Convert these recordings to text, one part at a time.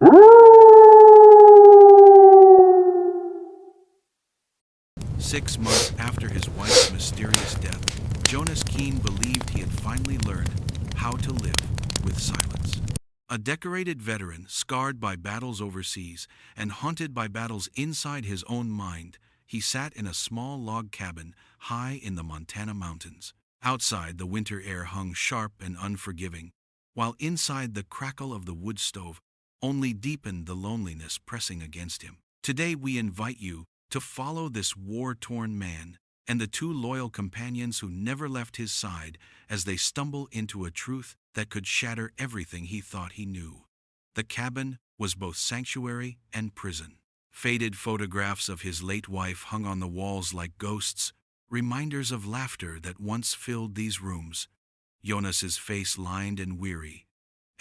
6 months after his wife's mysterious death, Jonas Keene believed he had finally learned how to live with silence. A decorated veteran, scarred by battles overseas and haunted by battles inside his own mind, he sat in a small log cabin high in the Montana mountains. Outside, the winter air hung sharp and unforgiving, while inside the crackle of the wood stove only deepened the loneliness pressing against him. Today we invite you to follow this war-torn man and the two loyal companions who never left his side as they stumble into a truth that could shatter everything he thought he knew. The cabin was both sanctuary and prison. Faded photographs of his late wife hung on the walls like ghosts, reminders of laughter that once filled these rooms. Jonas's face lined and weary.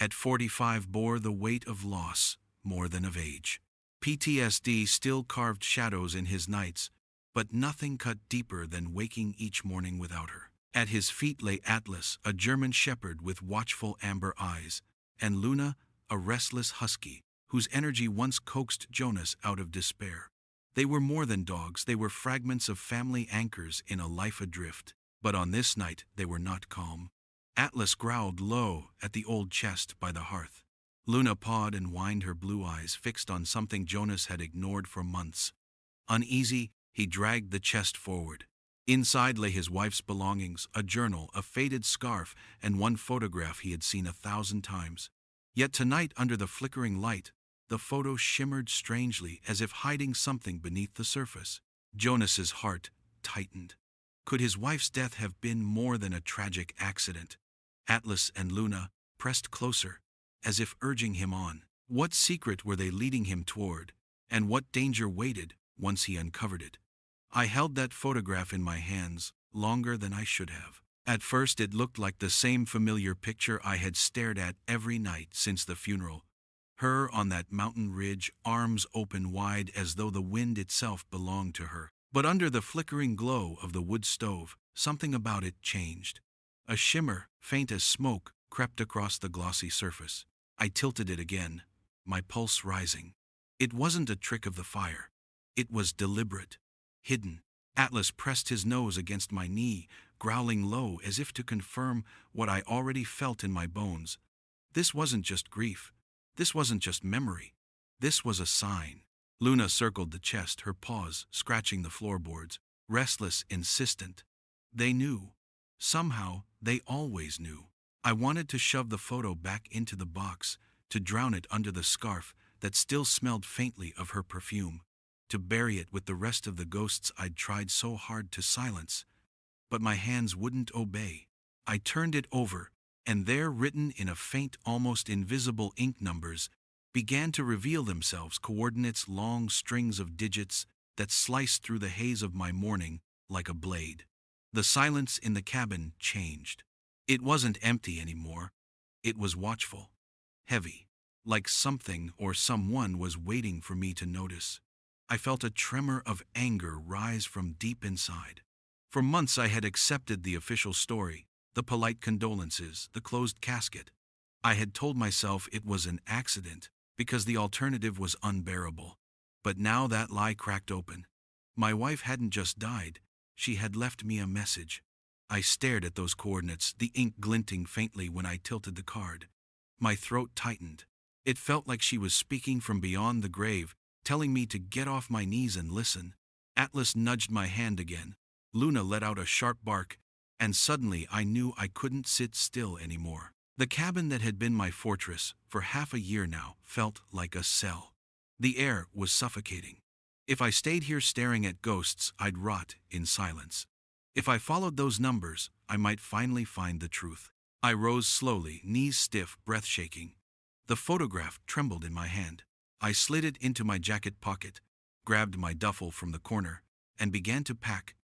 At 45 bore the weight of loss more than of age. PTSD still carved shadows in his nights, but nothing cut deeper than waking each morning without her. At his feet lay Atlas, a German shepherd with watchful amber eyes, and Luna, a restless husky, whose energy once coaxed Jonas out of despair. They were more than dogs, they were fragments of family anchors in a life adrift. But on this night they were not calm. Atlas growled low at the old chest by the hearth. Luna pawed and whined, her blue eyes fixed on something Jonas had ignored for months. Uneasy, he dragged the chest forward. Inside lay his wife's belongings, a journal, a faded scarf, and one photograph he had seen 1,000 times. Yet tonight, under the flickering light, the photo shimmered strangely, as if hiding something beneath the surface. Jonas's heart tightened. Could his wife's death have been more than a tragic accident? Atlas and Luna pressed closer, as if urging him on. What secret were they leading him toward, and what danger waited once he uncovered it? I held that photograph in my hands longer than I should have. At first it looked like the same familiar picture I had stared at every night since the funeral. Her on that mountain ridge, arms open wide as though the wind itself belonged to her. But under the flickering glow of the wood stove, something about it changed. A shimmer, faint as smoke, crept across the glossy surface. I tilted it again, my pulse rising. It wasn't a trick of the fire. It was deliberate, hidden. Atlas pressed his nose against my knee, growling low as if to confirm what I already felt in my bones. This wasn't just grief. This wasn't just memory. This was a sign. Luna circled the chest, her paws scratching the floorboards, restless, insistent. They knew. Somehow, they always knew. I wanted to shove the photo back into the box, to drown it under the scarf that still smelled faintly of her perfume, to bury it with the rest of the ghosts I'd tried so hard to silence. But my hands wouldn't obey. I turned it over, and there, written in a faint, almost invisible ink, numbers began to reveal themselves, coordinates, long strings of digits that sliced through the haze of my morning like a blade. The silence in the cabin changed. It wasn't empty anymore. It was watchful, heavy, like something or someone was waiting for me to notice. I felt a tremor of anger rise from deep inside. For months I had accepted the official story, the polite condolences, the closed casket. I had told myself it was an accident because the alternative was unbearable. But now that lie cracked open. My wife hadn't just died, she had left me a message. I stared at those coordinates, the ink glinting faintly when I tilted the card. My throat tightened. It felt like she was speaking from beyond the grave, telling me to get off my knees and listen. Atlas nudged my hand again. Luna let out a sharp bark, and suddenly I knew I couldn't sit still anymore. The cabin that had been my fortress for half a year now felt like a cell. The air was suffocating. If I stayed here staring at ghosts, I'd rot in silence. If I followed those numbers, I might finally find the truth. I rose slowly, knees stiff, breath shaking. The photograph trembled in my hand. I slid it into my jacket pocket, grabbed my duffel from the corner, and began to pack.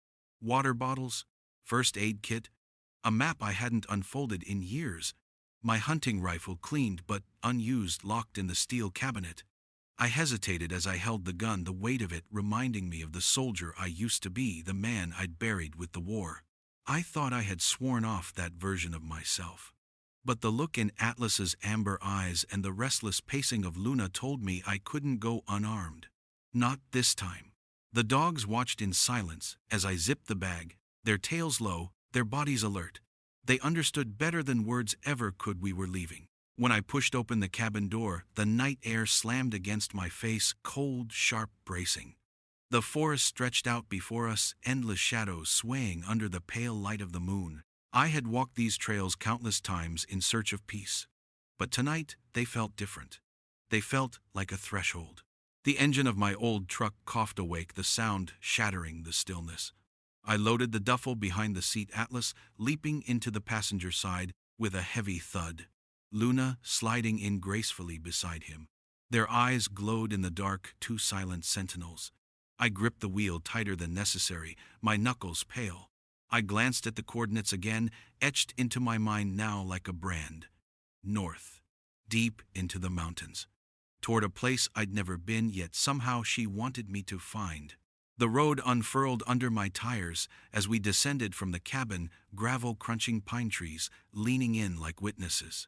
Water bottles, first aid kit, a map I hadn't unfolded in years, my hunting rifle cleaned but unused locked in the steel cabinet. I hesitated as I held the gun, the weight of it reminding me of the soldier I used to be, the man I'd buried with the war. I thought I had sworn off that version of myself. But the look in Atlas's amber eyes and the restless pacing of Luna told me I couldn't go unarmed. Not this time. The dogs watched in silence as I zipped the bag, their tails low, their bodies alert. They understood better than words ever could we were leaving. When I pushed open the cabin door, the night air slammed against my face, cold, sharp, bracing. The forest stretched out before us, endless shadows swaying under the pale light of the moon. I had walked these trails countless times in search of peace. But tonight, they felt different. They felt like a threshold. The engine of my old truck coughed awake, the sound shattering the stillness. I loaded the duffel behind the seat, Atlas leaping into the passenger side with a heavy thud. Luna sliding in gracefully beside him. Their eyes glowed in the dark, two silent sentinels. I gripped the wheel tighter than necessary, my knuckles pale. I glanced at the coordinates again, etched into my mind now like a brand. North. Deep into the mountains. Toward a place I'd never been, yet somehow she wanted me to find. The road unfurled under my tires as we descended from the cabin, gravel crunching pine trees, leaning in like witnesses.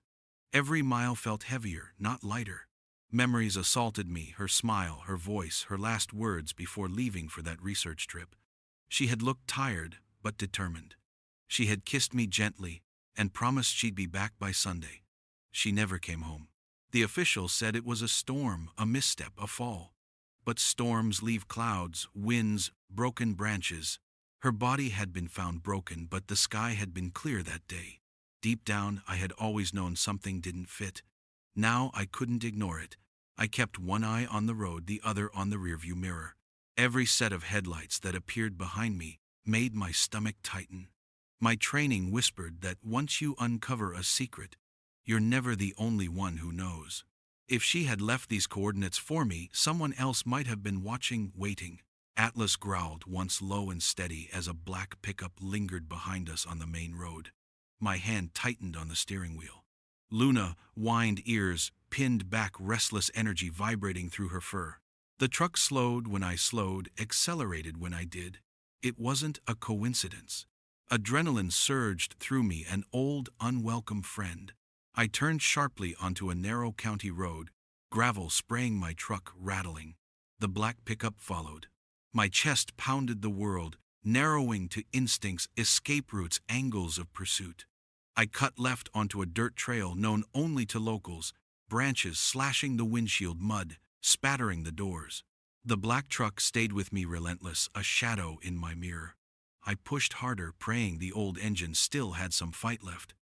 Every mile felt heavier, not lighter. Memories assaulted me, her smile, her voice, her last words before leaving for that research trip. She had looked tired, but determined. She had kissed me gently and promised she'd be back by Sunday. She never came home. The officials said it was a storm, a misstep, a fall. But storms leave clouds, winds, broken branches. Her body had been found broken, but the sky had been clear that day. Deep down, I had always known something didn't fit. Now I couldn't ignore it. I kept one eye on the road, the other on the rearview mirror. Every set of headlights that appeared behind me made my stomach tighten. My training whispered that once you uncover a secret, you're never the only one who knows. If she had left these coordinates for me, someone else might have been watching, waiting. Atlas growled, once low and steady, as a black pickup lingered behind us on the main road. My hand tightened on the steering wheel. Luna whined, ears pinned back, restless energy vibrating through her fur. The truck slowed when I slowed, accelerated when I did. It wasn't a coincidence. Adrenaline surged through me, an old, unwelcome friend. I turned sharply onto a narrow county road, gravel spraying my truck, rattling. The black pickup followed. My chest pounded the world, narrowing to instincts, escape routes, angles of pursuit. I cut left onto a dirt trail known only to locals, branches slashing the windshield, mud spattering the doors. The black truck stayed with me, relentless, a shadow in my mirror. I pushed harder, praying the old engine still had some fight left.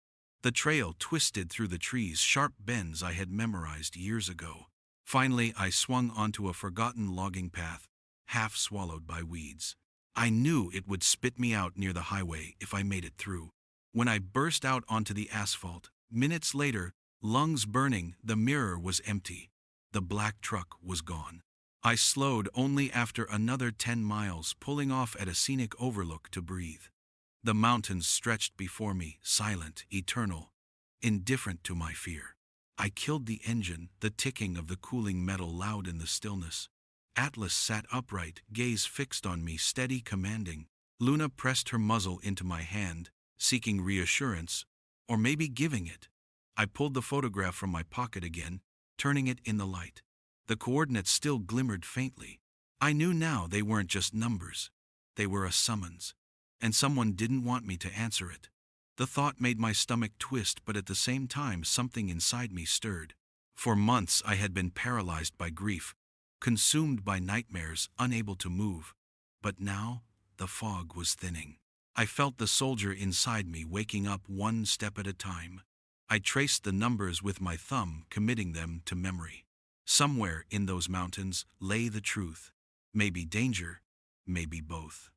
The trail twisted through the trees, sharp bends I had memorized years ago. Finally, I swung onto a forgotten logging path, half swallowed by weeds. I knew it would spit me out near the highway if I made it through. When I burst out onto the asphalt, minutes later, lungs burning, the mirror was empty. The black truck was gone. I slowed only after another 10 miles, pulling off at a scenic overlook to breathe. The mountains stretched before me, silent, eternal, indifferent to my fear. I killed the engine, the ticking of the cooling metal loud in the stillness. Atlas sat upright, gaze fixed on me, steady, commanding. Luna pressed her muzzle into my hand, seeking reassurance, or maybe giving it. I pulled the photograph from my pocket again, turning it in the light. The coordinates still glimmered faintly. I knew now they weren't just numbers. They were a summons. And someone didn't want me to answer it. The thought made my stomach twist, but at the same time something inside me stirred. For months I had been paralyzed by grief, consumed by nightmares, unable to move. But now, the fog was thinning. I felt the soldier inside me waking up one step at a time. I traced the numbers with my thumb, committing them to memory. Somewhere in those mountains lay the truth. Maybe danger, maybe both.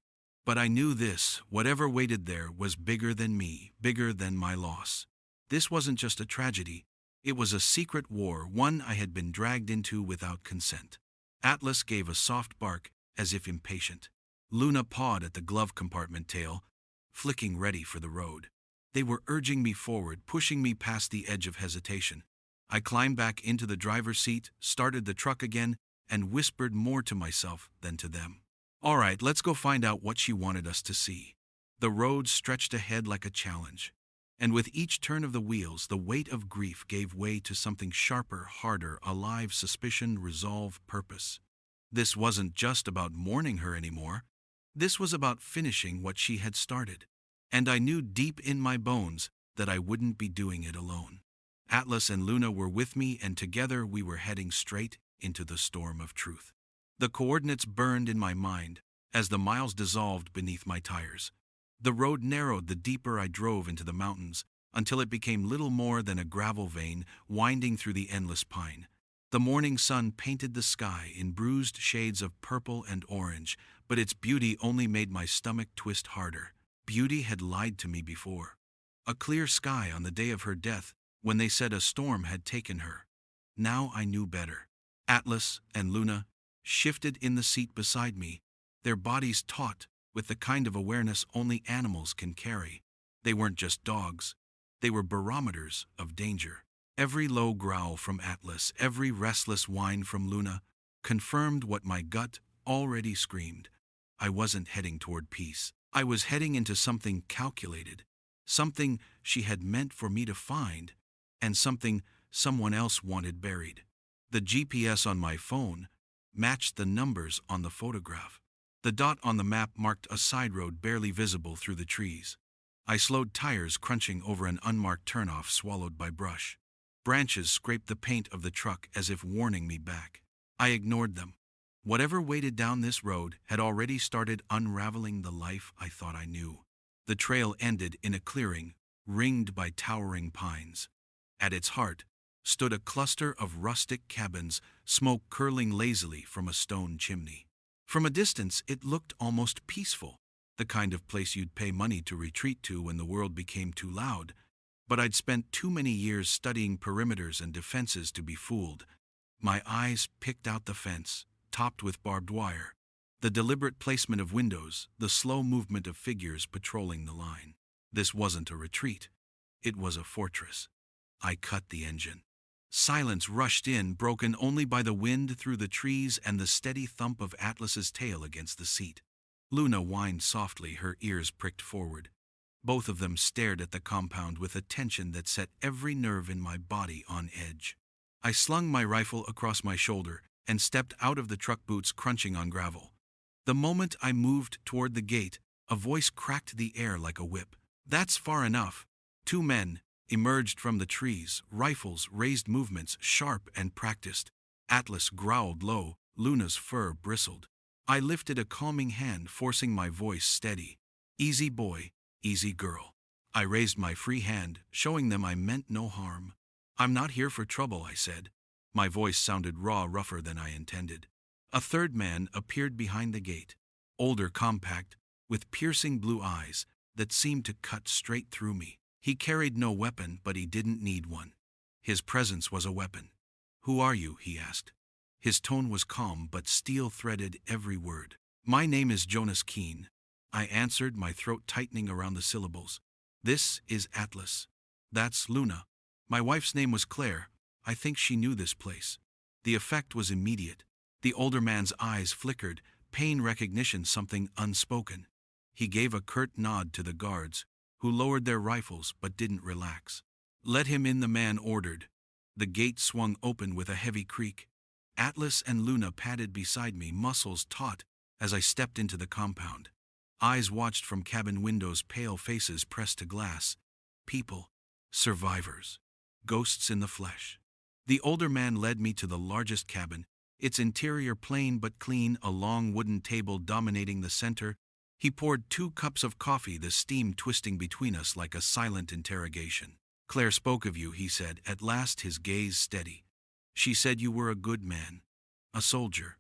But I knew this, whatever waited there was bigger than me, bigger than my loss. This wasn't just a tragedy. It was a secret war, one I had been dragged into without consent. Atlas gave a soft bark, as if impatient. Luna pawed at the glove compartment tail, flicking ready for the road. They were urging me forward, pushing me past the edge of hesitation. I climbed back into the driver's seat, started the truck again, and whispered more to myself than to them. All right, let's go find out what she wanted us to see. The road stretched ahead like a challenge. And with each turn of the wheels, the weight of grief gave way to something sharper, harder, alive: suspicion, resolve, purpose. This wasn't just about mourning her anymore. This was about finishing what she had started. And I knew deep in my bones that I wouldn't be doing it alone. Atlas and Luna were with me, and together we were heading straight into the storm of truth. The coordinates burned in my mind as the miles dissolved beneath my tires. The road narrowed the deeper I drove into the mountains, until it became little more than a gravel vein winding through the endless pine. The morning sun painted the sky in bruised shades of purple and orange, but its beauty only made my stomach twist harder. Beauty had lied to me before. A clear sky on the day of her death, when they said a storm had taken her. Now I knew better. Atlas and Luna shifted in the seat beside me, their bodies taut with the kind of awareness only animals can carry. They weren't just dogs. They were barometers of danger. Every low growl from Atlas, every restless whine from Luna, confirmed what my gut already screamed. I wasn't heading toward peace. I was heading into something calculated, something she had meant for me to find, and something someone else wanted buried. The GPS on my phone matched the numbers on the photograph. The dot on the map marked a side road barely visible through the trees. I slowed, tires crunching over an unmarked turnoff swallowed by brush. Branches scraped the paint of the truck as if warning me back. I ignored them. Whatever waited down this road had already started unraveling the life I thought I knew. The trail ended in a clearing, ringed by towering pines. At its heart stood a cluster of rustic cabins, smoke curling lazily from a stone chimney. From a distance, it looked almost peaceful, the kind of place you'd pay money to retreat to when the world became too loud. But I'd spent too many years studying perimeters and defenses to be fooled. My eyes picked out the fence, topped with barbed wire, the deliberate placement of windows, the slow movement of figures patrolling the line. This wasn't a retreat. It was a fortress. I cut the engine. Silence rushed in, broken only by the wind through the trees and the steady thump of Atlas's tail against the seat. Luna whined softly, her ears pricked forward. Both of them stared at the compound with a tension that set every nerve in my body on edge. I slung my rifle across my shoulder and stepped out of the truck, boots crunching on gravel. The moment I moved toward the gate, a voice cracked the air like a whip. "That's far enough." Two men emerged from the trees, rifles raised, movements sharp and practiced. Atlas growled low, Luna's fur bristled. I lifted a calming hand, forcing my voice steady. "Easy boy, easy girl." I raised my free hand, showing them I meant no harm. "I'm not here for trouble," I said. My voice sounded raw, rougher than I intended. A third man appeared behind the gate, older, compact, with piercing blue eyes that seemed to cut straight through me. He carried no weapon, but he didn't need one. His presence was a weapon. "Who are you?" he asked. His tone was calm, but steel threaded every word. "My name is Jonas Keene," I answered, my throat tightening around the syllables. "This is Atlas. That's Luna. My wife's name was Claire. I think she knew this place." The effect was immediate. The older man's eyes flickered, pain recognition, something unspoken. He gave a curt nod to the guards, who lowered their rifles but didn't relax. "Let him in," the man ordered. The gate swung open with a heavy creak. Atlas and Luna padded beside me, muscles taut, as I stepped into the compound. Eyes watched from cabin windows, pale faces pressed to glass. People. Survivors. Ghosts in the flesh. The older man led me to the largest cabin, its interior plain but clean, a long wooden table dominating the center. He poured 2 cups of coffee, the steam twisting between us like a silent interrogation. "Claire spoke of you," he said, at last, his gaze steady. "She said you were a good man. A soldier."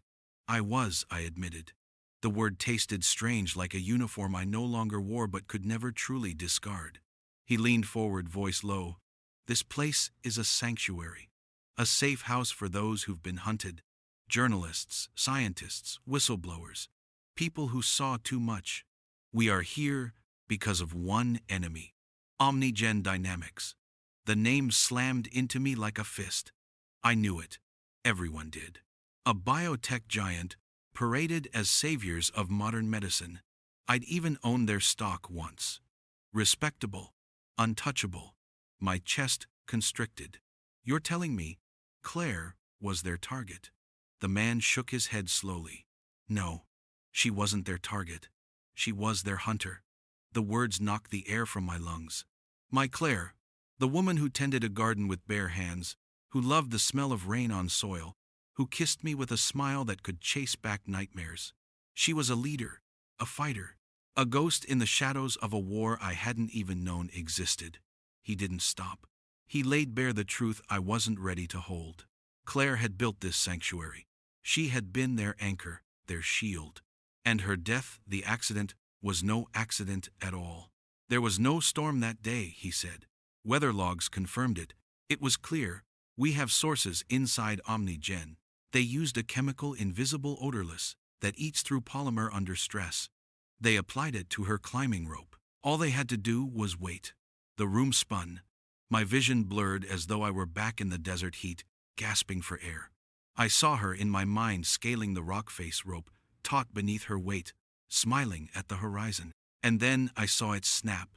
"I was," I admitted. The word tasted strange, like a uniform I no longer wore but could never truly discard. He leaned forward, voice low. "This place is a sanctuary. A safe house for those who've been hunted. Journalists, scientists, whistleblowers. People who saw too much. We are here because of one enemy. Omnigen Dynamics." The name slammed into me like a fist. I knew it. Everyone did. A biotech giant, paraded as saviors of modern medicine. I'd even owned their stock once. Respectable. untouchable. My chest constricted. You're telling me Claire was their target? The man shook his head slowly. No, she wasn't their target. She was their hunter. The words knocked the air from my lungs. My Claire, the woman who tended a garden with bare hands, who loved the smell of rain on soil, who kissed me with a smile that could chase back nightmares. She was a leader, a fighter, a ghost in the shadows of a war I hadn't even known existed. He didn't stop. He laid bare the truth I wasn't ready to hold. Claire had built this sanctuary. She had been their anchor, their shield. And her death, the accident, was no accident at all. There was no storm that day, he said. Weather logs confirmed it. It was clear. We have sources inside OmniGen. They used a chemical invisible odorless that eats through polymer under stress. They applied it to her climbing rope. All they had to do was wait. The room spun. My vision blurred as though I were back in the desert heat, gasping for air. I saw her in my mind scaling the rock face rope, taut beneath her weight, smiling at the horizon. And then I saw it snap,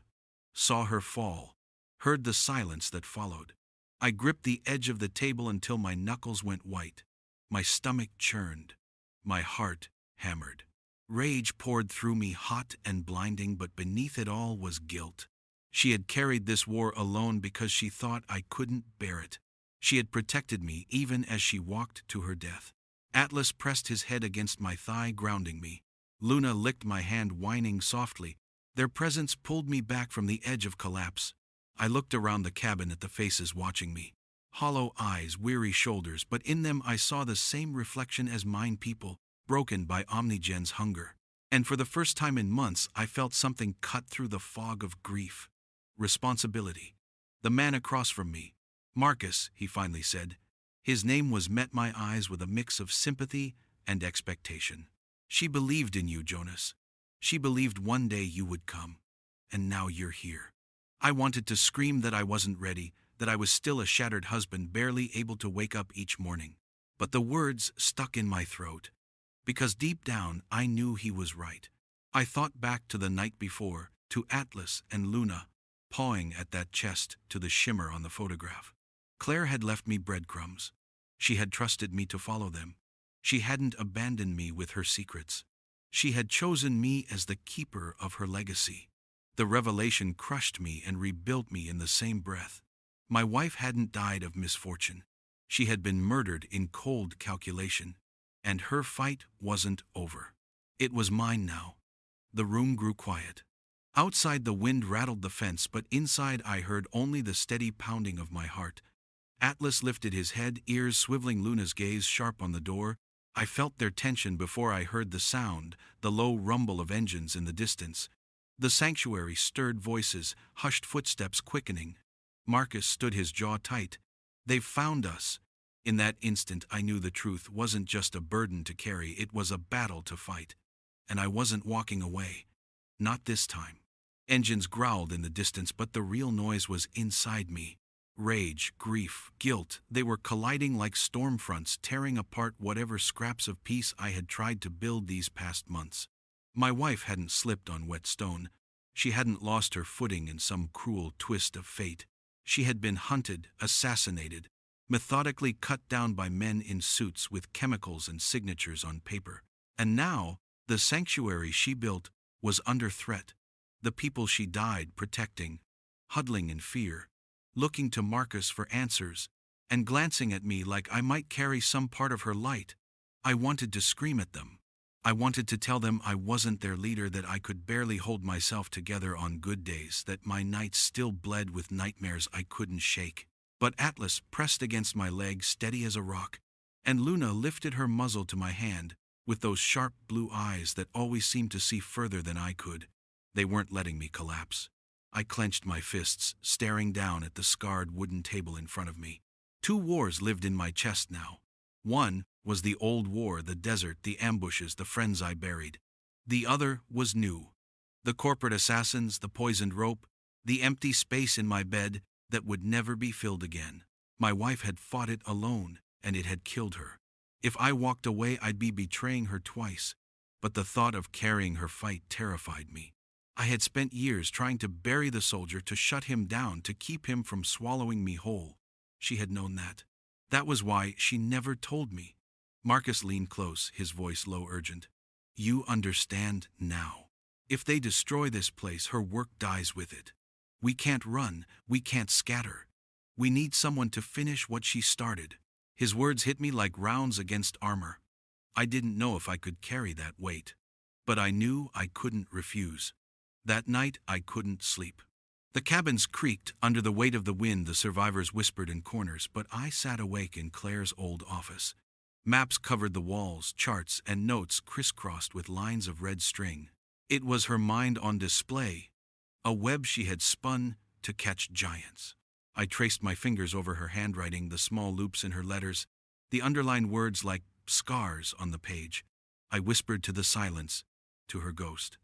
saw her fall, heard the silence that followed. I gripped the edge of the table until my knuckles went white. My stomach churned. My heart hammered. Rage poured through me, hot and blinding, but beneath it all was guilt. She had carried this war alone because she thought I couldn't bear it. She had protected me even as she walked to her death. Atlas pressed his head against my thigh, grounding me. Luna licked my hand, whining softly. Their presence pulled me back from the edge of collapse. I looked around the cabin at the faces watching me. Hollow eyes, weary shoulders, but in them I saw the same reflection as mine, people, broken by OmniGen's hunger. And for the first time in months, I felt something cut through the fog of grief. Responsibility. The man across from me. Marcus, he finally said. His name met my eyes with a mix of sympathy and expectation. She believed in you, Jonas. She believed one day you would come. And now you're here. I wanted to scream that I wasn't ready, that I was still a shattered husband barely able to wake up each morning. But the words stuck in my throat. Because deep down, I knew he was right. I thought back to the night before, to Atlas and Luna, pawing at that chest, to the shimmer on the photograph. Claire had left me breadcrumbs. She had trusted me to follow them. She hadn't abandoned me with her secrets. She had chosen me as the keeper of her legacy. The revelation crushed me and rebuilt me in the same breath. My wife hadn't died of misfortune. She had been murdered in cold calculation. And her fight wasn't over. It was mine now. The room grew quiet. Outside the wind rattled the fence, but inside I heard only the steady pounding of my heart. Atlas lifted his head, ears swiveling, Luna's gaze sharp on the door. I felt their tension before I heard the sound, the low rumble of engines in the distance. The sanctuary stirred, voices, hushed footsteps quickening. Marcus stood, his jaw tight. They've found us. In that instant I knew the truth wasn't just a burden to carry, it was a battle to fight. And I wasn't walking away. Not this time. Engines growled in the distance, but the real noise was inside me. Rage, grief, guilt, they were colliding like storm fronts, tearing apart whatever scraps of peace I had tried to build these past months. My wife hadn't slipped on wet stone. She hadn't lost her footing in some cruel twist of fate. She had been hunted, assassinated, methodically cut down by men in suits with chemicals and signatures on paper. And now, the sanctuary she built was under threat. The people she died protecting, huddling in fear, looking to Marcus for answers, and glancing at me like I might carry some part of her light. I wanted to scream at them. I wanted to tell them I wasn't their leader, that I could barely hold myself together on good days, that my nights still bled with nightmares I couldn't shake. But Atlas pressed against my leg, steady as a rock, and Luna lifted her muzzle to my hand, with those sharp blue eyes that always seemed to see further than I could. They weren't letting me collapse. I clenched my fists, staring down at the scarred wooden table in front of me. 2 wars lived in my chest now. One was the old war, the desert, the ambushes, the friends I buried. The other was new. The corporate assassins, the poisoned rope, the empty space in my bed that would never be filled again. My wife had fought it alone, and it had killed her. If I walked away, I'd be betraying her twice. But the thought of carrying her fight terrified me. I had spent years trying to bury the soldier, to shut him down, to keep him from swallowing me whole. She had known that. That was why she never told me. Marcus leaned close, his voice low, urgent. You understand now. If they destroy this place, her work dies with it. We can't run, we can't scatter. We need someone to finish what she started. His words hit me like rounds against armor. I didn't know if I could carry that weight. But I knew I couldn't refuse. That night I couldn't sleep. The cabins creaked under the weight of the wind, the survivors whispered in corners, but I sat awake in Claire's old office. Maps covered the walls, charts and notes crisscrossed with lines of red string. It was her mind on display, a web she had spun to catch giants. I traced my fingers over her handwriting, the small loops in her letters, the underlined words like scars on the page. I whispered to the silence, to her ghost.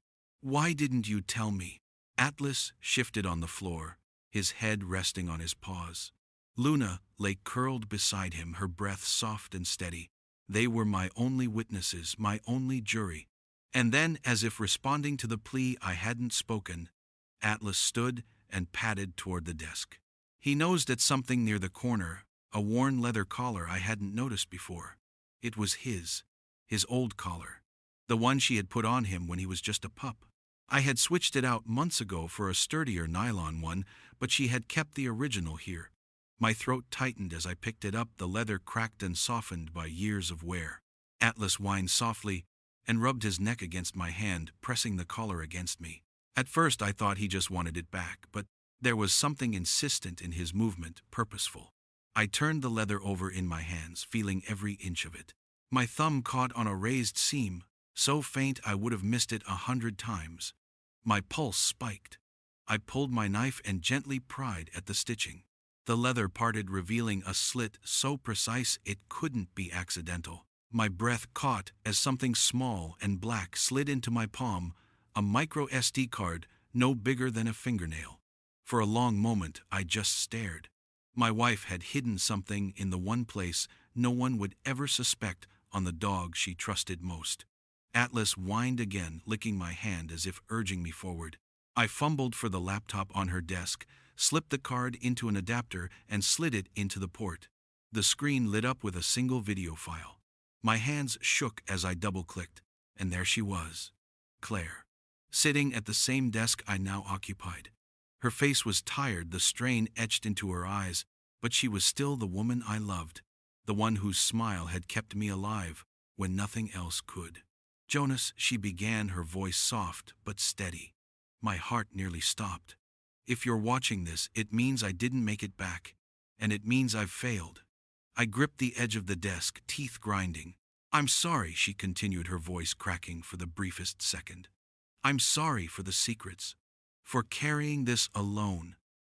Why didn't you tell me? Atlas shifted on the floor, his head resting on his paws. Luna lay curled beside him, her breath soft and steady. They were my only witnesses, my only jury. And then, as if responding to the plea I hadn't spoken, Atlas stood and padded toward the desk. He nosed at something near the corner, a worn leather collar I hadn't noticed before. It was his old collar, the one she had put on him when he was just a pup. I had switched it out months ago for a sturdier nylon one, but she had kept the original here. My throat tightened as I picked it up, the leather cracked and softened by years of wear. Atlas whined softly and rubbed his neck against my hand, pressing the collar against me. At first I thought he just wanted it back, but there was something insistent in his movement, purposeful. I turned the leather over in my hands, feeling every inch of it. My thumb caught on a raised seam, so faint I would have missed it 100 times. My pulse spiked. I pulled my knife and gently pried at the stitching. The leather parted, revealing a slit so precise it couldn't be accidental. My breath caught as something small and black slid into my palm, a micro SD card no bigger than a fingernail. For a long moment I just stared. My wife had hidden something in the one place no one would ever suspect, on the dog she trusted most. Atlas whined again, licking my hand as if urging me forward. I fumbled for the laptop on her desk, slipped the card into an adapter and slid it into the port. The screen lit up with a single video file. My hands shook as I double-clicked, and there she was, Claire, sitting at the same desk I now occupied. Her face was tired, the strain etched into her eyes, but she was still the woman I loved, the one whose smile had kept me alive when nothing else could. Jonas, she began, her voice soft but steady. My heart nearly stopped. If you're watching this, it means I didn't make it back, and it means I've failed. I gripped the edge of the desk, teeth grinding. I'm sorry, she continued, her voice cracking for the briefest second. I'm sorry for the secrets, for carrying this alone.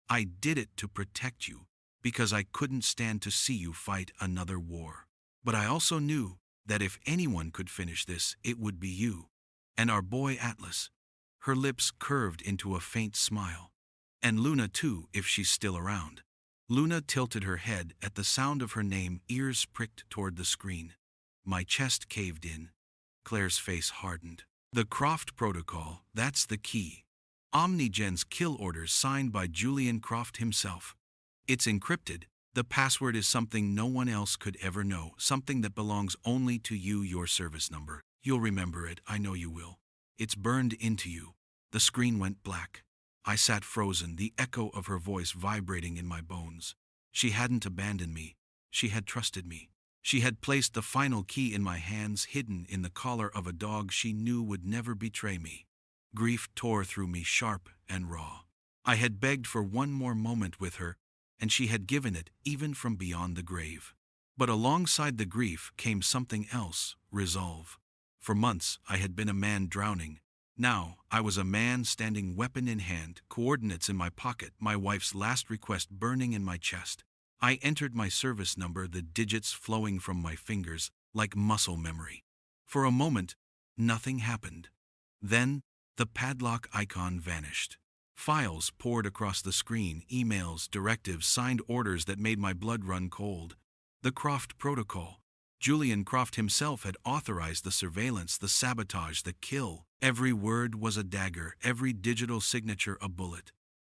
I did it to protect you, because I couldn't stand to see you fight another war. But I also knew that if anyone could finish this, it would be you, and our boy Atlas. Her lips curved into a faint smile. And Luna too, if she's still around. Luna tilted her head at the sound of her name, ears pricked toward the screen. My chest caved in. Claire's face hardened. The Croft Protocol, that's the key. Omnigen's kill orders signed by Julian Croft himself. It's encrypted. The password is something no one else could ever know, something that belongs only to you, your service number. You'll remember it, I know you will. It's burned into you. The screen went black. I sat frozen, the echo of her voice vibrating in my bones. She hadn't abandoned me. She had trusted me. She had placed the final key in my hands, hidden in the collar of a dog she knew would never betray me. Grief tore through me, sharp and raw. I had begged for one more moment with her, and she had given it, even from beyond the grave. But alongside the grief came something else, resolve. For months I had been a man drowning. Now I was a man standing, weapon in hand, coordinates in my pocket, my wife's last request burning in my chest. I entered my service number, the digits flowing from my fingers like muscle memory. For a moment, nothing happened. Then, the padlock icon vanished. Files poured across the screen, emails, directives, signed orders that made my blood run cold. The Croft Protocol. Julian Croft himself had authorized the surveillance, the sabotage, the kill. Every word was a dagger, every digital signature a bullet.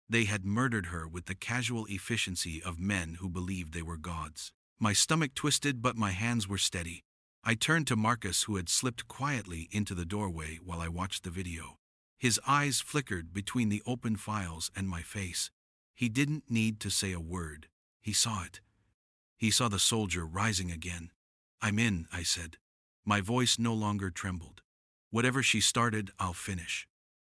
They had murdered her with the casual efficiency of men who believed they were gods. My stomach twisted, but my hands were steady. I turned to Marcus, who had slipped quietly into the doorway while I watched the video. His eyes flickered between the open files and my face. He didn't need to say a word. He saw it. He saw the soldier rising again. "I'm in," I said. My voice no longer trembled. "Whatever she started, I'll finish."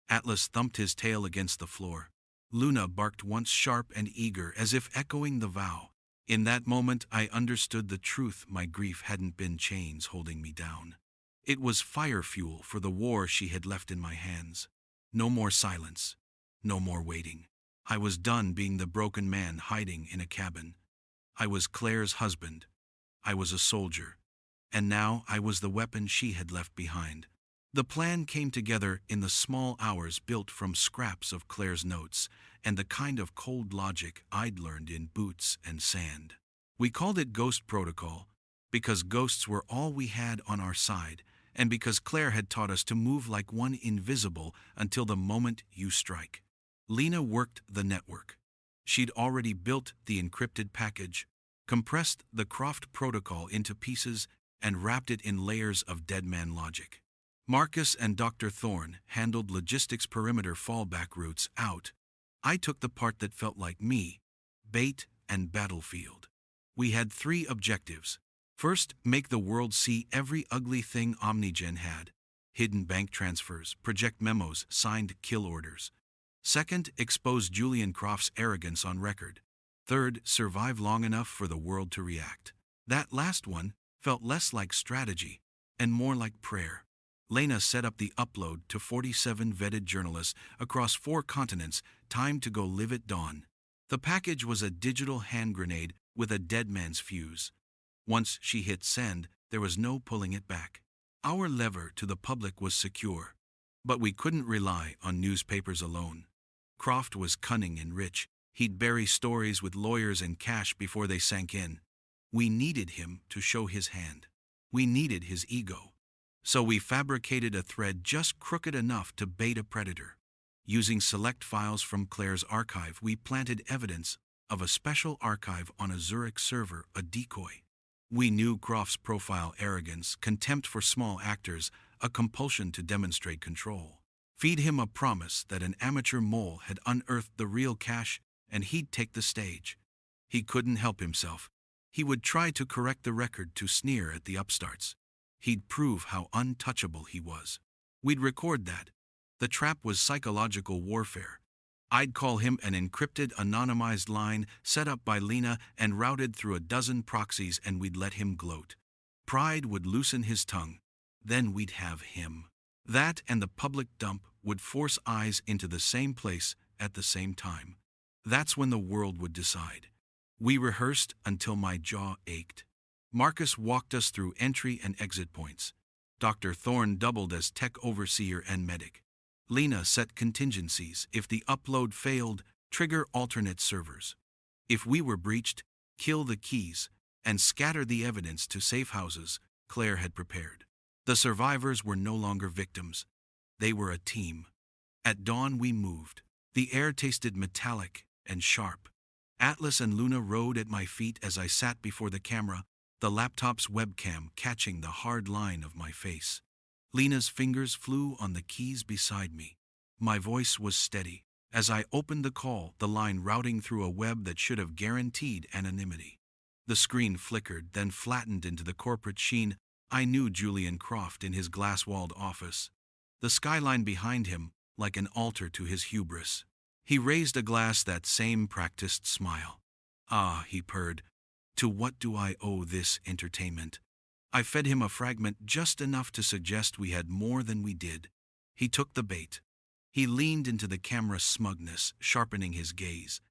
Atlas thumped his tail against the floor. Luna barked once, sharp and eager, as if echoing the vow. In that moment, I understood the truth. My grief hadn't been chains holding me down. It was fire fuel for the war she had left in my hands. No more silence. No more waiting. I was done being the broken man hiding in a cabin. I was Claire's husband. I was a soldier. And now I was the weapon she had left behind. The plan came together in the small hours, built from scraps of Claire's notes and the kind of cold logic I'd learned in boots and sand. We called it Ghost Protocol because ghosts were all we had on our side, and because Claire had taught us to move like one, invisible until the moment you strike. Lena worked the network. She'd already built the encrypted package, compressed the Croft protocol into pieces, and wrapped it in layers of deadman logic. Marcus and Dr. Thorne handled logistics, perimeter, fallback routes out. I took the part that felt like me, bait and battlefield. We had 3 objectives. First, make the world see every ugly thing Omnigen had: hidden bank transfers, project memos, signed kill orders. Second, expose Julian Croft's arrogance on record. Third, survive long enough for the world to react. That last one felt less like strategy and more like prayer. Lena set up the upload to 47 vetted journalists across 4 continents. Time to go live at dawn. The package was a digital hand grenade with a dead man's fuse. Once she hit send, there was no pulling it back. Our lever to the public was secure, but we couldn't rely on newspapers alone. Croft was cunning and rich. He'd bury stories with lawyers and cash before they sank in. We needed him to show his hand. We needed his ego. So we fabricated a thread just crooked enough to bait a predator. Using select files from Claire's archive, we planted evidence of a special archive on a Zurich server, a decoy. We knew Croft's profile: arrogance, contempt for small actors, a compulsion to demonstrate control. Feed him a promise that an amateur mole had unearthed the real cache and he'd take the stage. He couldn't help himself. He would try to correct the record, to sneer at the upstarts. He'd prove how untouchable he was. We'd record that. The trap was psychological warfare. I'd call him an encrypted, anonymized line set up by Lena and routed through a dozen proxies, and we'd let him gloat. Pride would loosen his tongue. Then we'd have him. That and the public dump would force eyes into the same place at the same time. That's when the world would decide. We rehearsed until my jaw ached. Marcus walked us through entry and exit points. Dr. Thorne doubled as tech overseer and medic. Lena set contingencies. If the upload failed, trigger alternate servers. If we were breached, kill the keys and scatter the evidence to safe houses Claire had prepared. The survivors were no longer victims. They were a team. At dawn we moved. The air tasted metallic and sharp. Atlas and Luna rode at my feet as I sat before the camera, the laptop's webcam catching the hard line of my face. Lena's fingers flew on the keys beside me. My voice was steady. As I opened the call, the line routing through a web that should have guaranteed anonymity. The screen flickered, then flattened into the corporate sheen. I knew Julian Croft in his glass-walled office. The skyline behind him, like an altar to his hubris. He raised a glass, that same practiced smile. "Ah," he purred, "to what do I owe this entertainment?" I fed him a fragment, just enough to suggest we had more than we did. He took the bait. He leaned into the camera's smugness, sharpening his gaze.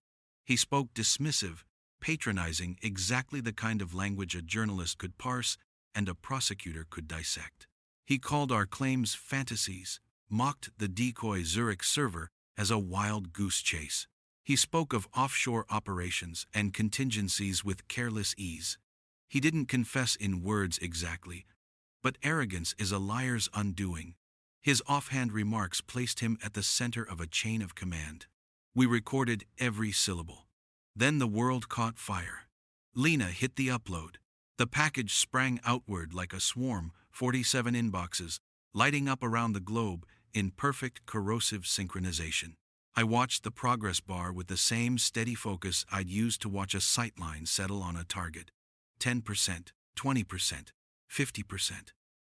He spoke dismissive, patronizing, exactly the kind of language a journalist could parse and a prosecutor could dissect. He called our claims fantasies, mocked the decoy Zurich server as a wild goose chase. He spoke of offshore operations and contingencies with careless ease. He didn't confess in words exactly, but arrogance is a liar's undoing. His offhand remarks placed him at the center of a chain of command. We recorded every syllable. Then the world caught fire. Lena hit the upload. The package sprang outward like a swarm, 47 inboxes, lighting up around the globe in perfect corrosive synchronization. I watched the progress bar with the same steady focus I'd used to watch a sightline settle on a target. 10%, 20%, 50%.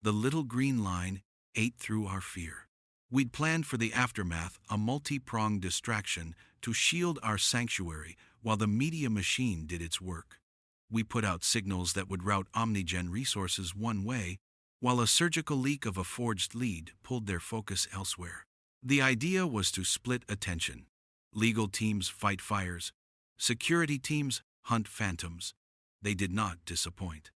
The little green line ate through our fear. We'd planned for the aftermath, a multi-pronged distraction to shield our sanctuary while the media machine did its work. We put out signals that would route Omnigen resources one way, while a surgical leak of a forged lead pulled their focus elsewhere. The idea was to split attention. Legal teams fight fires. Security teams hunt phantoms. They did not disappoint.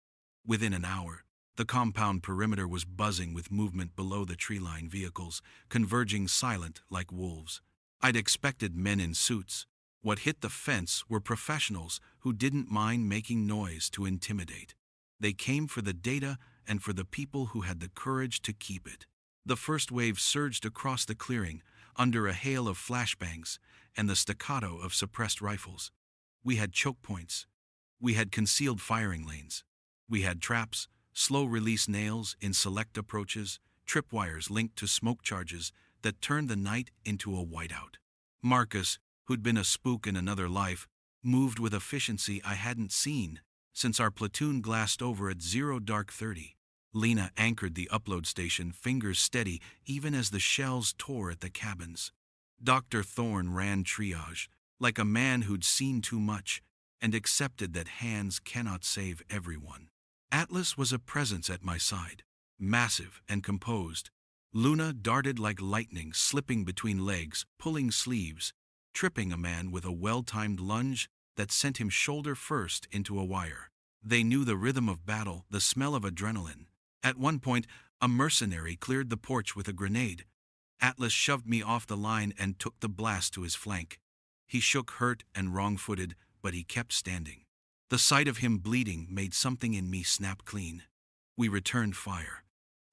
Within an hour, the compound perimeter was buzzing with movement below the tree-line vehicles, converging silent like wolves. I'd expected men in suits. What hit the fence were professionals who didn't mind making noise to intimidate. They came for the data and for the people who had the courage to keep it. The first wave surged across the clearing, under a hail of flashbangs and the staccato of suppressed rifles. We had choke points. We had concealed firing lanes. We had traps, slow-release nails in select approaches, tripwires linked to smoke charges that turned the night into a whiteout. Marcus, who'd been a spook in another life, moved with efficiency I hadn't seen since our platoon glassed over at 0:30. Lena anchored the upload station, fingers steady even as the shells tore at the cabins. Dr. Thorne ran triage, like a man who'd seen too much and accepted that hands cannot save everyone. Atlas was a presence at my side, massive and composed. Luna darted like lightning, slipping between legs, pulling sleeves, tripping a man with a well-timed lunge that sent him shoulder first into a wire. They knew the rhythm of battle, the smell of adrenaline. At one point, a mercenary cleared the porch with a grenade. Atlas shoved me off the line and took the blast to his flank. He shook hurt and wrong-footed, but he kept standing. The sight of him bleeding made something in me snap clean. We returned fire.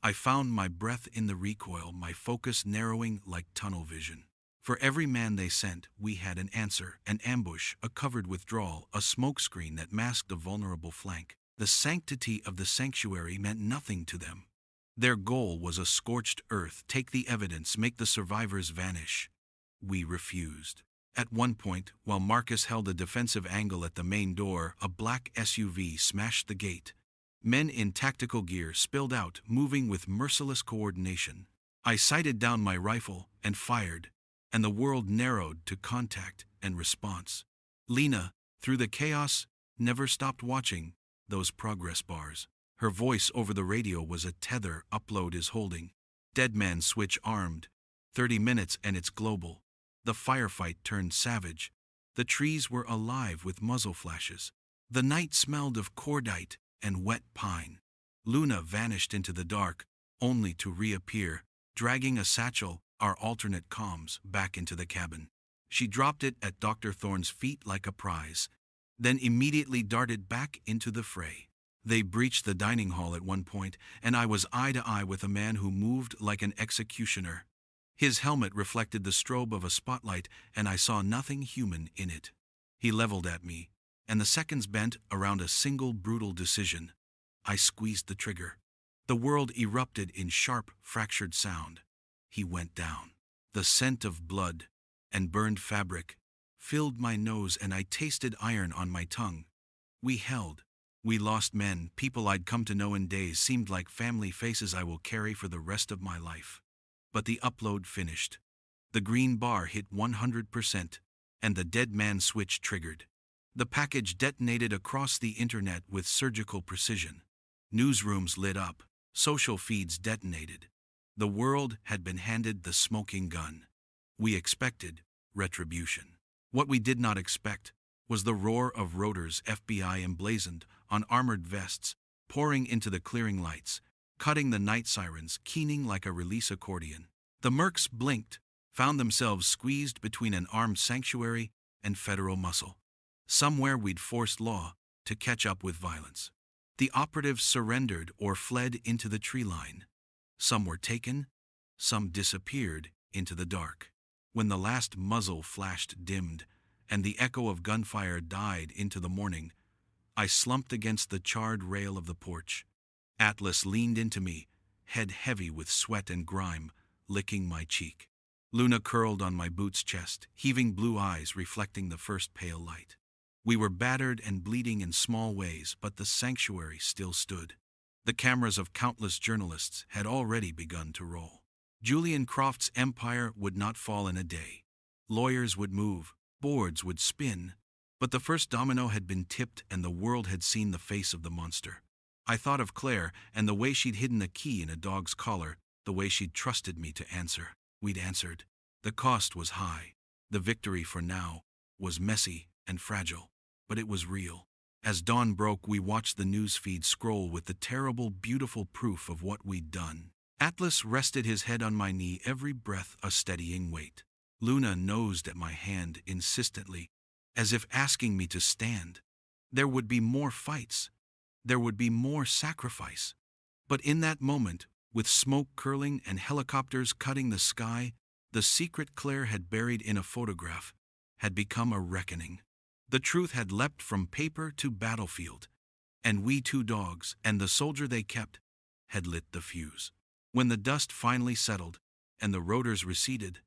I found my breath in the recoil, my focus narrowing like tunnel vision. For every man they sent, we had an answer, an ambush, a covered withdrawal, a smokescreen that masked a vulnerable flank. The sanctity of the sanctuary meant nothing to them. Their goal was a scorched earth, take the evidence, make the survivors vanish. We refused. At one point, while Marcus held a defensive angle at the main door, a black SUV smashed the gate. Men in tactical gear spilled out, moving with merciless coordination. I sighted down my rifle and fired, and the world narrowed to contact and response. Lena, through the chaos, never stopped watching those progress bars. Her voice over the radio was a tether. Upload is holding. Dead man switch armed. 30 minutes and it's global. The firefight turned savage. The trees were alive with muzzle flashes. The night smelled of cordite and wet pine. Luna vanished into the dark, only to reappear, dragging a satchel, our alternate comms, back into the cabin. She dropped it at Dr. Thorne's feet like a prize, then immediately darted back into the fray. They breached the dining hall at one point, and I was eye to eye with a man who moved like an executioner. His helmet reflected the strobe of a spotlight, and I saw nothing human in it. He leveled at me, and the seconds bent around a single brutal decision. I squeezed the trigger. The world erupted in sharp, fractured sound. He went down. The scent of blood and burned fabric filled my nose, and I tasted iron on my tongue. We held. We lost men, people I'd come to know in days, seemed like family faces I will carry for the rest of my life. But the upload finished. The green bar hit 100%, and the dead man switch triggered. The package detonated across the internet with surgical precision. Newsrooms lit up. Social feeds detonated. The world had been handed the smoking gun. We expected retribution. What we did not expect was the roar of rotors, FBI emblazoned on armored vests, pouring into the clearing lights, cutting the night sirens, keening like a release accordion. The mercs blinked, found themselves squeezed between an armed sanctuary and federal muscle. Somewhere we'd forced law to catch up with violence. The operatives surrendered or fled into the tree line. Some were taken, some disappeared into the dark. When the last muzzle flashed dimmed, and the echo of gunfire died into the morning, I slumped against the charred rail of the porch. Atlas leaned into me, head heavy with sweat and grime, licking my cheek. Luna curled on my boot's chest, heaving blue eyes reflecting the first pale light. We were battered and bleeding in small ways, but the sanctuary still stood. The cameras of countless journalists had already begun to roll. Julian Croft's empire would not fall in a day. Lawyers would move, boards would spin, but the first domino had been tipped and the world had seen the face of the monster. I thought of Claire and the way she'd hidden a key in a dog's collar, the way she'd trusted me to answer. We'd answered. The cost was high. The victory for now was messy and fragile, but it was real. As dawn broke, we watched the newsfeed scroll with the terrible, beautiful proof of what we'd done. Atlas rested his head on my knee, every breath a steadying weight. Luna nosed at my hand insistently, as if asking me to stand. There would be more fights. There would be more sacrifice. But in that moment, with smoke curling and helicopters cutting the sky, the secret Claire had buried in a photograph had become a reckoning. The truth had leapt from paper to battlefield, and we two dogs and the soldier they kept had lit the fuse. When the dust finally settled and the rotors receded,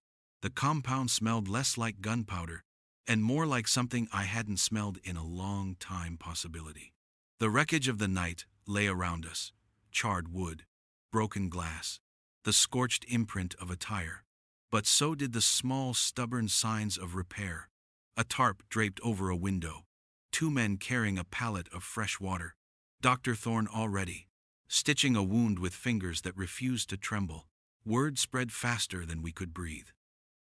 the compound smelled less like gunpowder and more like something I hadn't smelled in a long time. Possibility. The wreckage of the night lay around us, charred wood, broken glass, the scorched imprint of a tire. But so did the small, stubborn signs of repair. A tarp draped over a window, two men carrying a pallet of fresh water, Dr. Thorne already stitching a wound with fingers that refused to tremble. Word spread faster than we could breathe.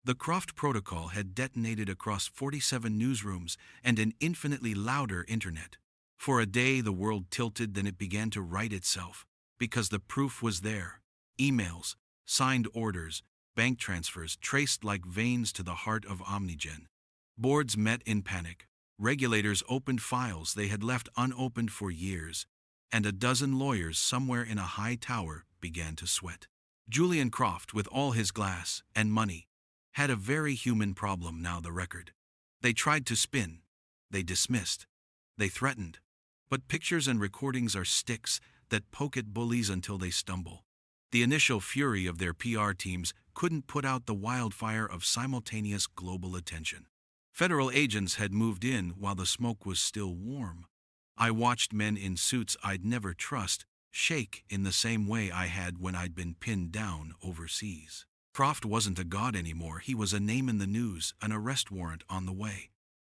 The Croft Protocol had detonated across 47 newsrooms and an infinitely louder internet. For a day the world tilted, then it began to right itself, because the proof was there. Emails, signed orders, bank transfers traced like veins to the heart of Omnigen. Boards met in panic. Regulators opened files they had left unopened for years, and a dozen lawyers somewhere in a high tower began to sweat. Julian Croft, with all his glass and money, had a very human problem now. The record. They tried to spin. They dismissed. They threatened. But pictures and recordings are sticks that poke at bullies until they stumble. The initial fury of their PR teams couldn't put out the wildfire of simultaneous global attention. Federal agents had moved in while the smoke was still warm. I watched men in suits I'd never trust shake in the same way I had when I'd been pinned down overseas. Croft wasn't a god anymore. He was a name in the news, an arrest warrant on the way.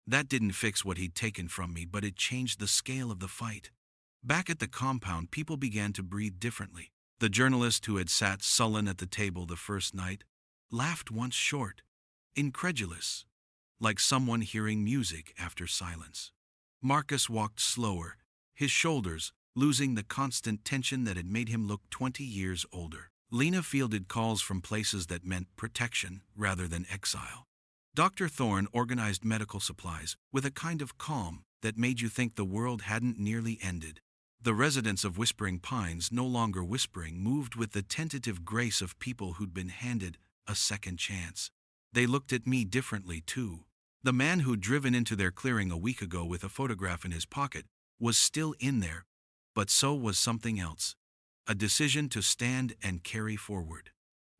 That didn't fix what he'd taken from me, but it changed the scale of the fight. Back at the compound, people began to breathe differently. The journalist who had sat sullen at the table the first night laughed once short, incredulous, like someone hearing music after silence. Marcus walked slower, his shoulders losing the constant tension that had made him look 20 years older. Lena fielded calls from places that meant protection rather than exile. Dr. Thorne organized medical supplies with a kind of calm that made you think the world hadn't nearly ended. The residents of Whispering Pines, no longer whispering, moved with the tentative grace of people who'd been handed a second chance. They looked at me differently, too. The man who'd driven into their clearing a week ago with a photograph in his pocket was still in there, but so was something else. A decision to stand and carry forward.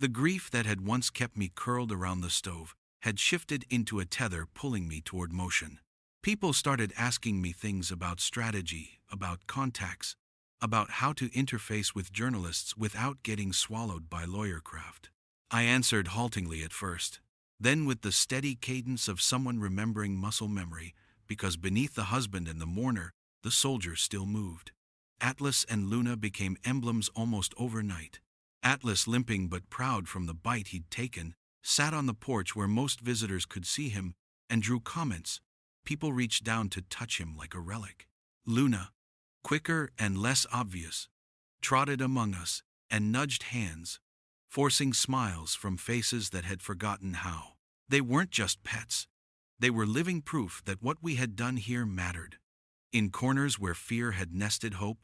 The grief that had once kept me curled around the stove had shifted into a tether pulling me toward motion. People started asking me things about strategy, about contacts, about how to interface with journalists without getting swallowed by lawyercraft. I answered haltingly at first, then with the steady cadence of someone remembering muscle memory, because beneath the husband and the mourner, the soldier still moved. Atlas and Luna became emblems almost overnight. Atlas, limping but proud from the bite he'd taken, sat on the porch where most visitors could see him and drew comments. People reached down to touch him like a relic. Luna, quicker and less obvious, trotted among us and nudged hands, forcing smiles from faces that had forgotten how. They weren't just pets. They were living proof that what we had done here mattered. In corners where fear had nested hope,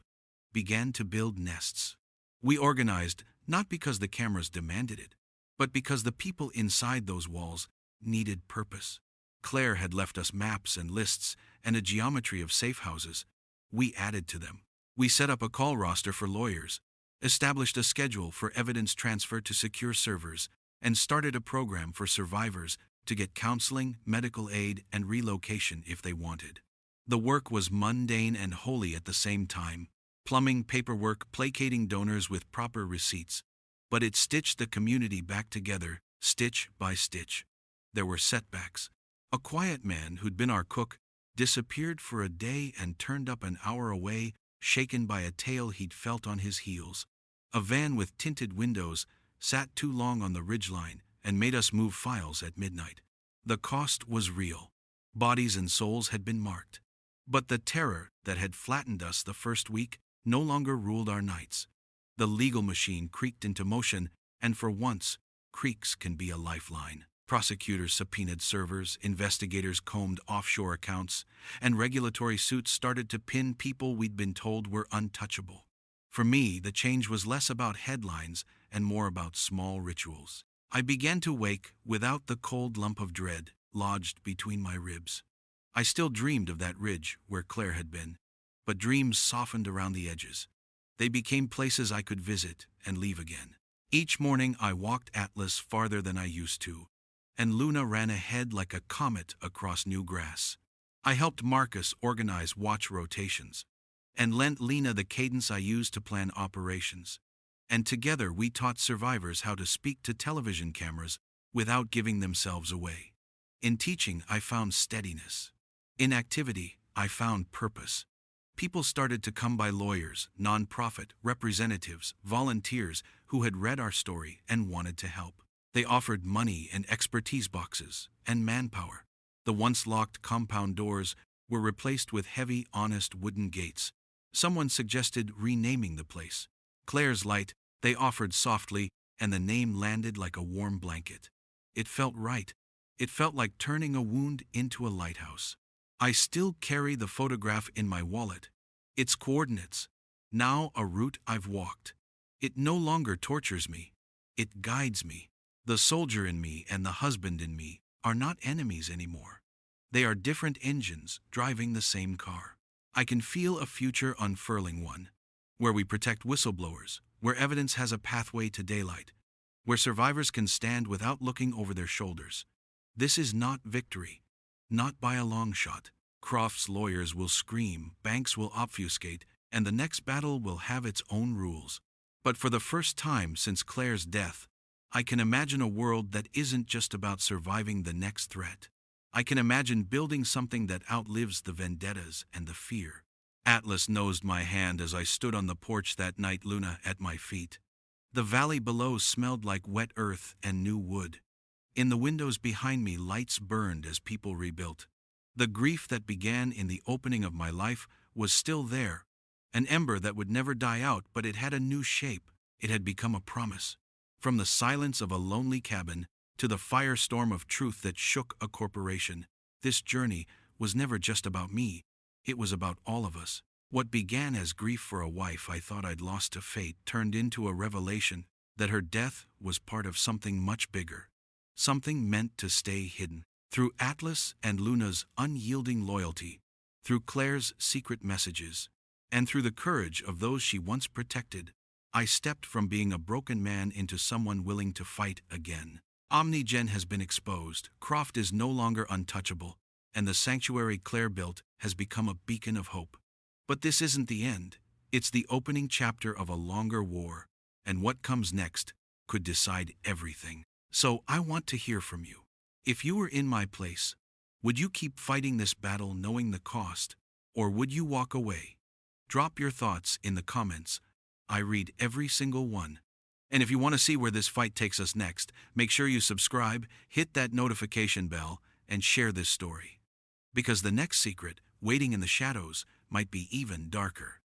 began to build nests. We organized not because the cameras demanded it, but because the people inside those walls needed purpose. Claire had left us maps and lists and a geometry of safe houses. We added to them. We set up a call roster for lawyers, established a schedule for evidence transfer to secure servers, and started a program for survivors to get counseling, medical aid, and relocation if they wanted. The work was mundane and holy at the same time, plumbing paperwork, placating donors with proper receipts, but it stitched the community back together, stitch by stitch. There were setbacks. A quiet man who'd been our cook disappeared for a day and turned up an hour away, shaken by a tail he'd felt on his heels. A van with tinted windows sat too long on the ridgeline and made us move files at midnight. The cost was real. Bodies and souls had been marked. But the terror that had flattened us the first week no longer ruled our nights. The legal machine creaked into motion, and for once, creaks can be a lifeline. Prosecutors subpoenaed servers, investigators combed offshore accounts, and regulatory suits started to pin people we'd been told were untouchable. For me, the change was less about headlines and more about small rituals. I began to wake without the cold lump of dread lodged between my ribs. I still dreamed of that ridge where Claire had been, but dreams softened around the edges. They became places I could visit and leave again. Each morning I walked Atlas farther than I used to, and Luna ran ahead like a comet across new grass. I helped Marcus organize watch rotations, and lent Lena the cadence I used to plan operations. And together we taught survivors how to speak to television cameras without giving themselves away. In teaching, I found steadiness. In activity, I found purpose. People started to come by lawyers, nonprofit, representatives, volunteers who had read our story and wanted to help. They offered money and expertise boxes and manpower. The once locked compound doors were replaced with heavy, honest wooden gates. Someone suggested renaming the place. Claire's Light, they offered softly, and the name landed like a warm blanket. It felt right. It felt like turning a wound into a lighthouse. I still carry the photograph in my wallet. Its coordinates. Now a route I've walked. It no longer tortures me. It guides me. The soldier in me and the husband in me are not enemies anymore. They are different engines driving the same car. I can feel a future unfurling, one where we protect whistleblowers, where evidence has a pathway to daylight, where survivors can stand without looking over their shoulders. This is not victory, not by a long shot. Croft's lawyers will scream, banks will obfuscate, and the next battle will have its own rules. But for the first time since Claire's death, I can imagine a world that isn't just about surviving the next threat. I can imagine building something that outlives the vendettas and the fear. Atlas nosed my hand as I stood on the porch that night, Luna at my feet. The valley below smelled like wet earth and new wood. In the windows behind me, lights burned as people rebuilt. The grief that began in the opening of my life was still there, an ember that would never die out, but it had a new shape. It had become a promise. From the silence of a lonely cabin to the firestorm of truth that shook a corporation, this journey was never just about me. It was about all of us. What began as grief for a wife I thought I'd lost to fate turned into a revelation that her death was part of something much bigger, something meant to stay hidden. Through Atlas and Luna's unyielding loyalty, through Claire's secret messages, and through the courage of those she once protected, I stepped from being a broken man into someone willing to fight again. Omnigen has been exposed, Croft is no longer untouchable, and the sanctuary Claire built has become a beacon of hope. But this isn't the end. It's the opening chapter of a longer war, and what comes next could decide everything. So I want to hear from you. If you were in my place, would you keep fighting this battle knowing the cost, or would you walk away? Drop your thoughts in the comments. I read every single one. And if you want to see where this fight takes us next, make sure you subscribe, hit that notification bell, and share this story. Because the next secret, waiting in the shadows, might be even darker.